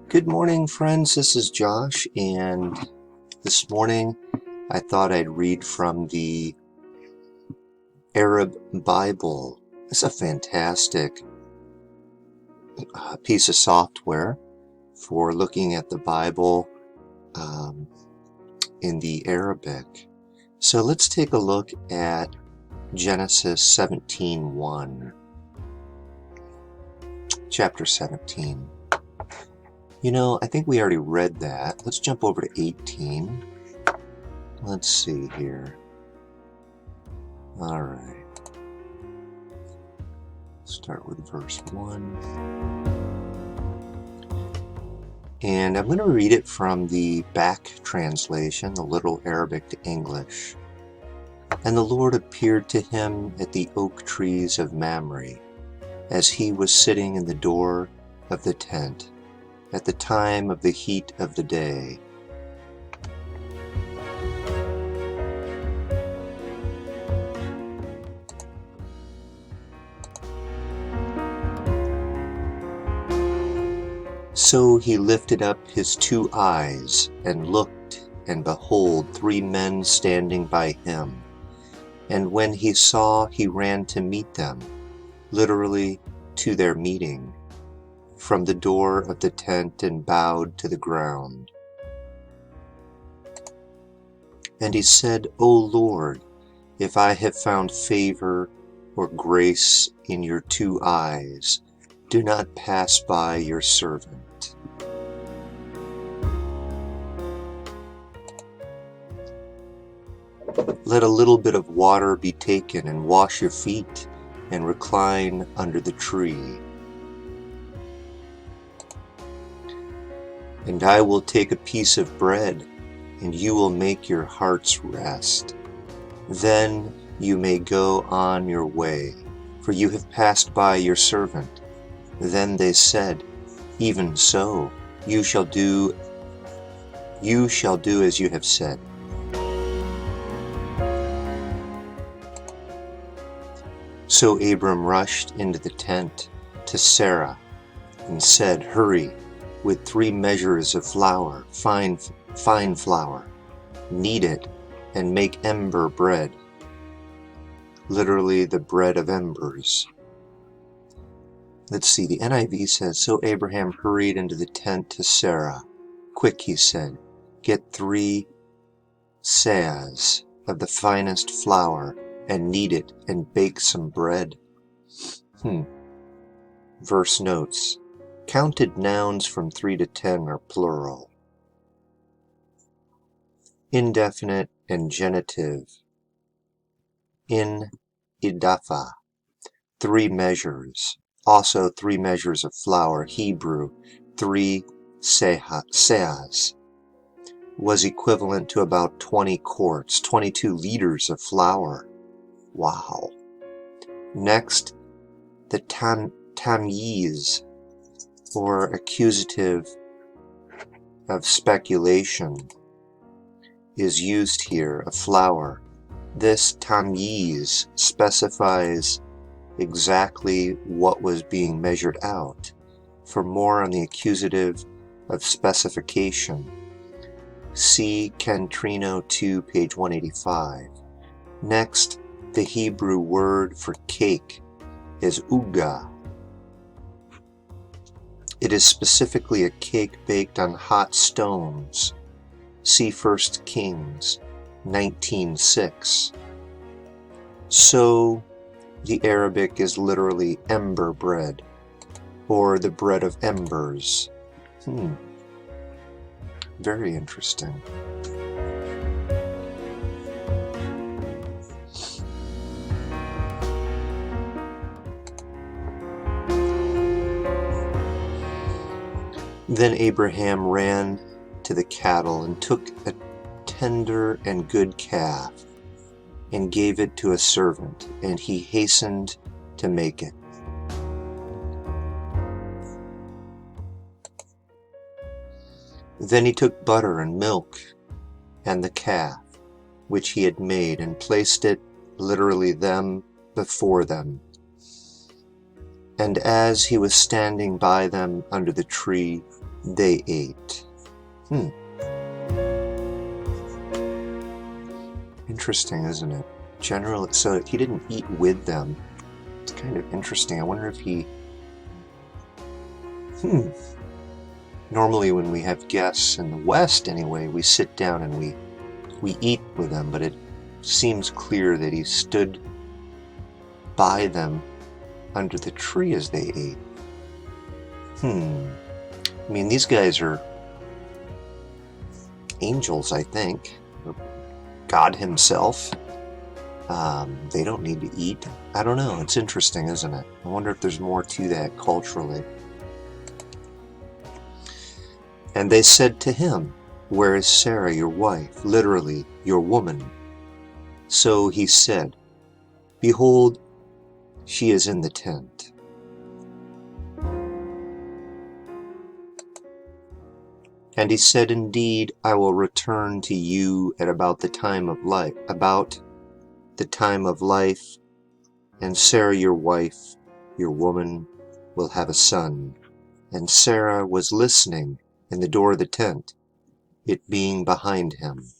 Good morning, friends. This is Josh, and this morning I thought I'd read from the Arab Bible. It's a fantastic piece of software for looking at the Bible in the Arabic. So let's take a look at Genesis 17:1, chapter 17. I think we already read that. Let's jump over to 18. Let's see here. All right. Start with verse 1. And I'm going to read it from the back translation, the Little Arabic to English. And the Lord appeared to him at the oak trees of Mamre, as he was sitting in the door of the tent, at the time of the heat of the day. So he lifted up his 2 eyes and looked, and behold, 3 men standing by him. And when he saw, he ran to meet them, literally to their meeting, from the door of the tent, and bowed to the ground. And he said, O Lord, if I have found favor or grace in your 2 eyes, do not pass by your servant. Let a little bit of water be taken, and wash your feet, and recline under the tree. And I will take a piece of bread, and you will make your hearts rest. Then you may go on your way, for you have passed by your servant. Then they said, Even so, you shall do as you have said. So Abram rushed into the tent to Sarah and said, Hurry, with 3 measures of flour, fine flour, knead it, and make ember bread. Literally, the bread of embers. Let's see, the NIV says, So Abraham hurried into the tent to Sarah. Quick, he said, get 3 seahs of the finest flour, and knead it, and bake some bread. Verse notes. Counted nouns from 3 to 10 are plural. Indefinite and genitive. In idafa. 3 measures. Also 3 measures of flour. Hebrew. 3 seahs. Was equivalent to about 20 quarts, 22 liters of flour. Wow. Next, the tamyiz, or accusative of speculation, is used here, of flour. This tamyiz specifies exactly what was being measured out. For more on the accusative of specification, see Cantrino 2, page 185. Next, the Hebrew word for cake is uga. It is specifically a cake baked on hot stones. See 1 Kings 19:6. So, the Arabic is literally ember bread, or the bread of embers. Very interesting. Then Abraham ran to the cattle and took a tender and good calf and gave it to a servant, and he hastened to make it. Then he took butter and milk and the calf, which he had made, and placed it, literally them, before them. And as he was standing by them under the tree, they ate. Interesting, isn't it? Generally, so he didn't eat with them. It's kind of interesting. I wonder if he... Normally when we have guests in the West anyway, we sit down and we eat with them, but it seems clear that he stood by them under the tree as they ate. I mean, these guys are angels, I think. God himself. They don't need to eat. I don't know. It's interesting, isn't it? I wonder if there's more to that culturally. And they said to him, "Where is Sarah, your wife?" Literally, your woman. So he said, "Behold, she is in the tent." And he said, "Indeed, I will return to you at about the time of life, and Sarah your wife, your woman, will have a son." And Sarah was listening in the door of the tent, it being behind him.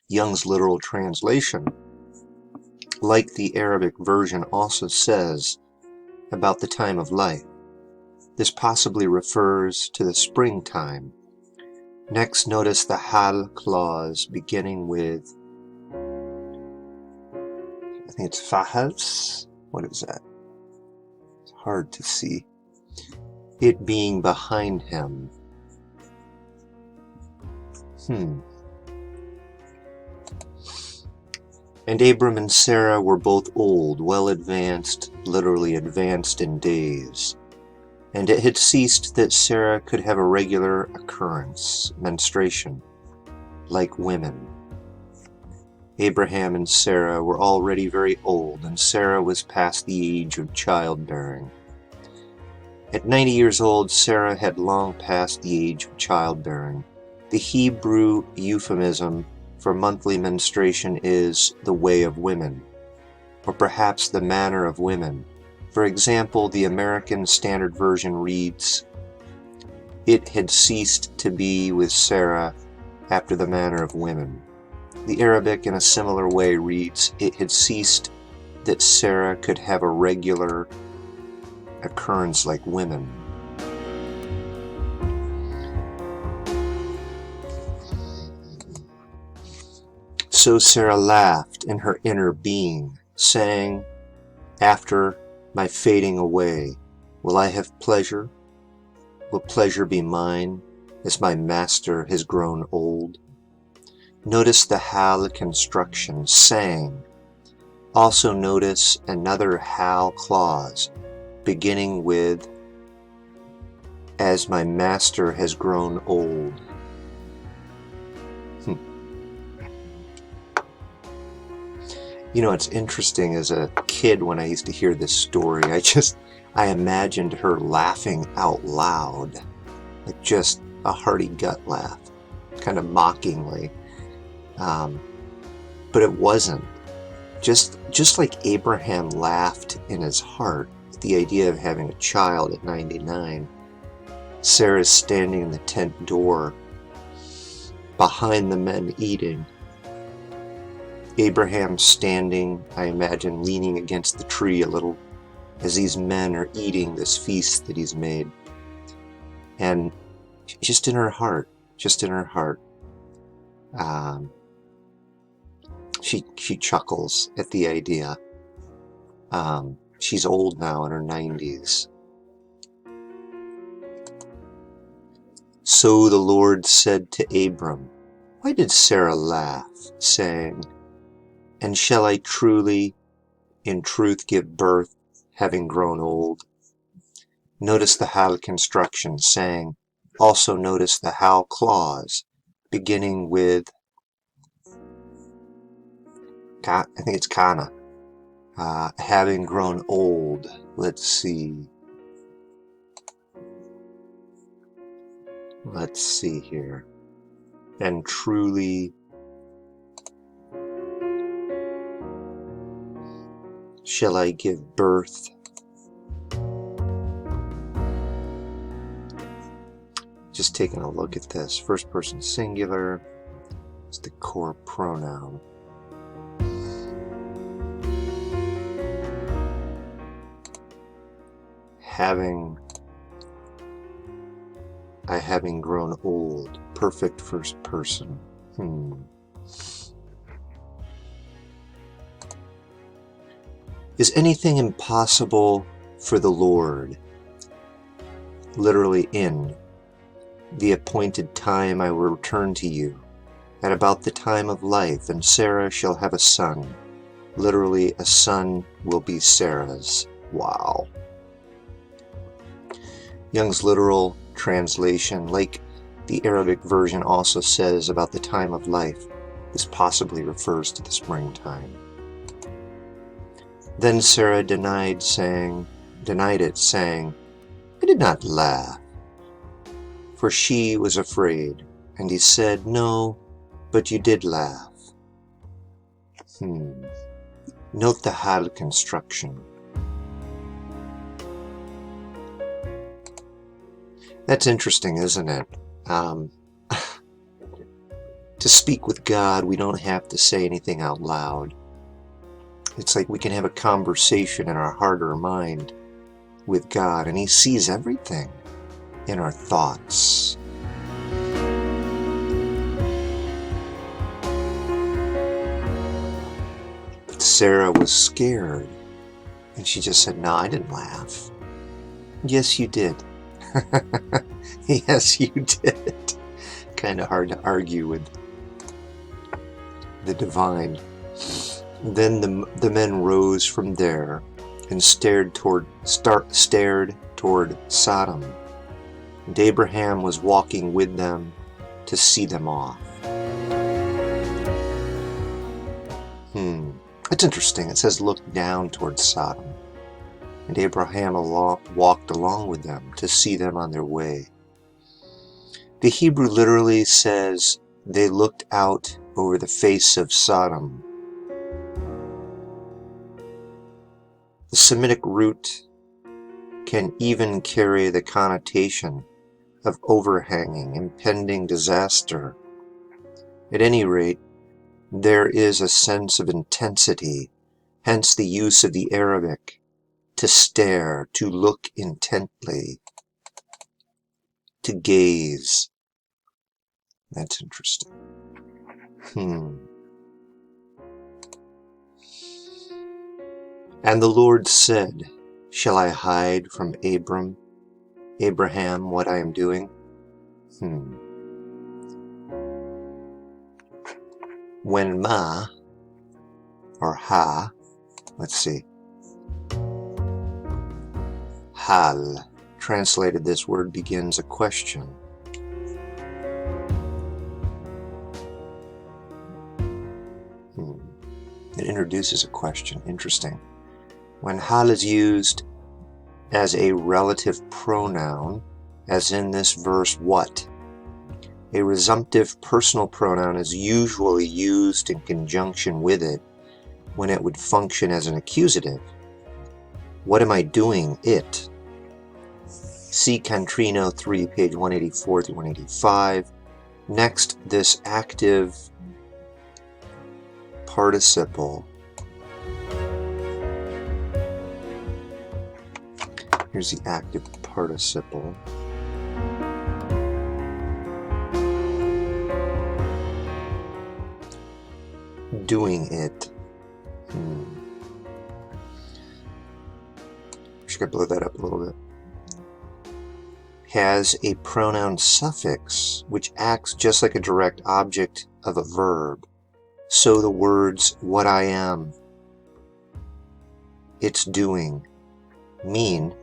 Young's literal translation, like the Arabic version, also says about the time of life. This possibly refers to the springtime. Next, notice the hal clause beginning with, I think it's fahals. What is that? It's hard to see. It being behind him. And Abram and Sarah were both old, well advanced, literally advanced in days. And it had ceased that Sarah could have a regular occurrence, menstruation, like women. Abraham and Sarah were already very old, and Sarah was past the age of childbearing. At 90 years old, Sarah had long passed the age of childbearing. The Hebrew euphemism for monthly menstruation is the way of women, or perhaps the manner of women. For example, the American Standard Version reads, "It had ceased to be with Sarah after the manner of women." The Arabic, in a similar way, reads, "It had ceased that Sarah could have a regular occurrence like women." So Sarah laughed in her inner being, saying, "After my fading away, will I have pleasure? Will pleasure be mine, as my master has grown old?" Notice the hal construction, sang. Also notice another hal clause, beginning with, "as my master has grown old." You know, it's interesting, as a kid when I used to hear this story, I imagined her laughing out loud, like just a hearty gut laugh, kind of mockingly. But it wasn't. Just like Abraham laughed in his heart at the idea of having a child at 99, Sarah's standing in the tent door behind the men eating. Abraham standing, I imagine, leaning against the tree a little as these men are eating this feast that he's made. And just in her heart, she chuckles at the idea. She's old now, in her 90s. So the Lord said to Abram, "Why did Sarah laugh, saying, 'And shall I truly, in truth, give birth, having grown old?'" Notice the hal construction, saying. Also notice the hal clause, beginning with, I think it's kana, having grown old. Let's see here. And truly shall I give birth? Just taking a look at this. First person singular is the core pronoun. Having grown old. Perfect first person. Is anything impossible for the Lord? Literally, in the appointed time I will return to you, at about the time of life, and Sarah shall have a son. Literally, a son will be Sarah's. Wow. Young's literal translation, like the Arabic version also says about the time of life, this possibly refers to the springtime. Then Sarah denied it, saying, I did not laugh, for she was afraid. And he said, no, but you did laugh. Note the hal construction. That's interesting, isn't it? To speak with God, we don't have to say anything out loud. It's like we can have a conversation in our heart or mind with God, and He sees everything in our thoughts. But Sarah was scared, and she just said, no, I didn't laugh. Yes, you did. Yes, you did. Kind of hard to argue with the divine. Then the men rose from there and stared toward Sodom. And Abraham was walking with them to see them off. It's interesting. It says look down toward Sodom. And Abraham walked along with them to see them on their way. The Hebrew literally says they looked out over the face of Sodom. The Semitic root can even carry the connotation of overhanging, impending disaster. At any rate, there is a sense of intensity, hence the use of the Arabic, to stare, to look intently, to gaze. That's interesting. And the Lord said, shall I hide from Abraham, what I am doing? When ma, or ha, let's see, hal, translated this word begins a question. It introduces a question. Interesting. When hal is used as a relative pronoun, as in this verse, what? A resumptive personal pronoun is usually used in conjunction with it when it would function as an accusative. What am I doing? It. See Cantrino 3, page 184 through 185. Next, this active participle. Here's the active participle. Doing it. Just gotta blow that up a little bit. Has a pronoun suffix which acts just like a direct object of a verb. So the words what I am, it's doing, mean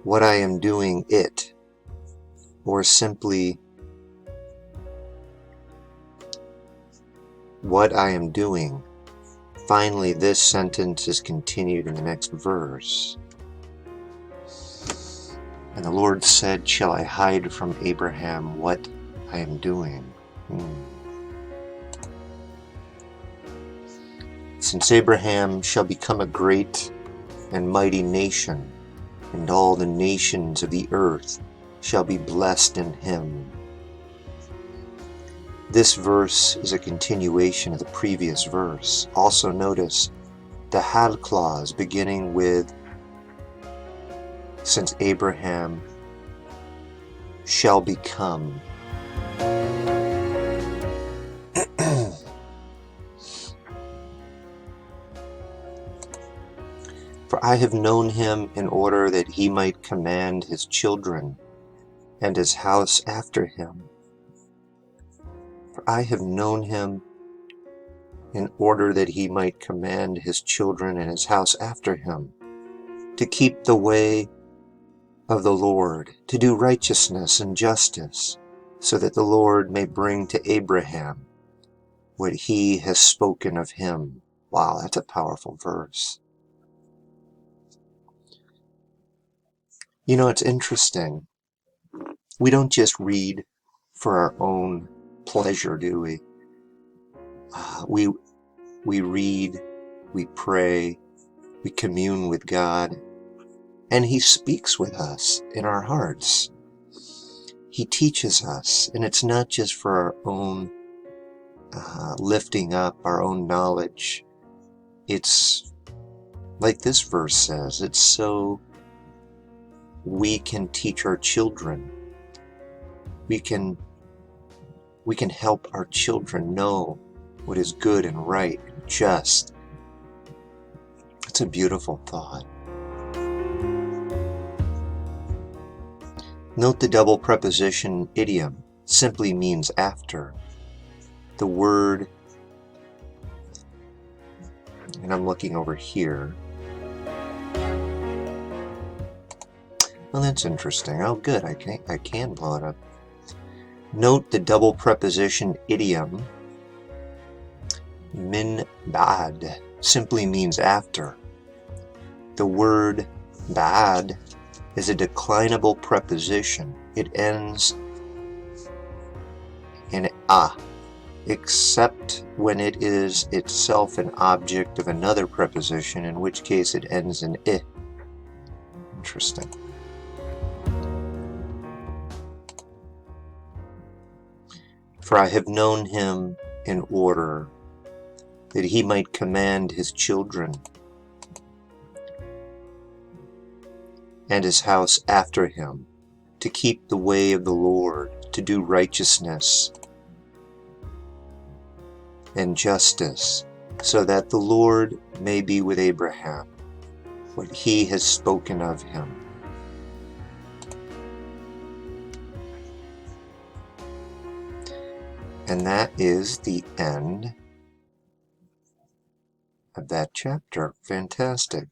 what I am doing it, or simply what I am doing. Finally, this sentence is continued in the next verse. And the Lord said, shall I hide from Abraham what I am doing? It's Since Abraham shall become a great and mighty nation, and all the nations of the earth shall be blessed in him. This verse is a continuation of the previous verse. Also notice the hal clause beginning with since Abraham shall become. For I have known him in order that he might command his children and his house after him. For I have known him in order that he might command his children and his house after him, to keep the way of the Lord, to do righteousness and justice, so that the Lord may bring to Abraham what he has spoken of him. Wow, that's a powerful verse. You know, it's interesting. We don't just read for our own pleasure, do we? We read, we pray, we commune with God, and he speaks with us in our hearts. He teaches us, and it's not just for our own lifting up, our own knowledge. It's like this verse says, it's so we can teach our children. We can help our children know what is good and right and just. It's a beautiful thought. Note the double preposition idiom simply means after. The word, and I'm looking over here. Well, that's interesting. Oh, good. I can blow it up. Note the double preposition idiom min ba'ad simply means after. The word ba'ad is a declinable preposition. It ends in a, except when it is itself an object of another preposition, in which case it ends in I. Interesting. For I have known him in order that he might command his children and his house after him, to keep the way of the Lord, to do righteousness and justice, so that the Lord may be with Abraham, what he has spoken of him. And that is the end of that chapter. Fantastic.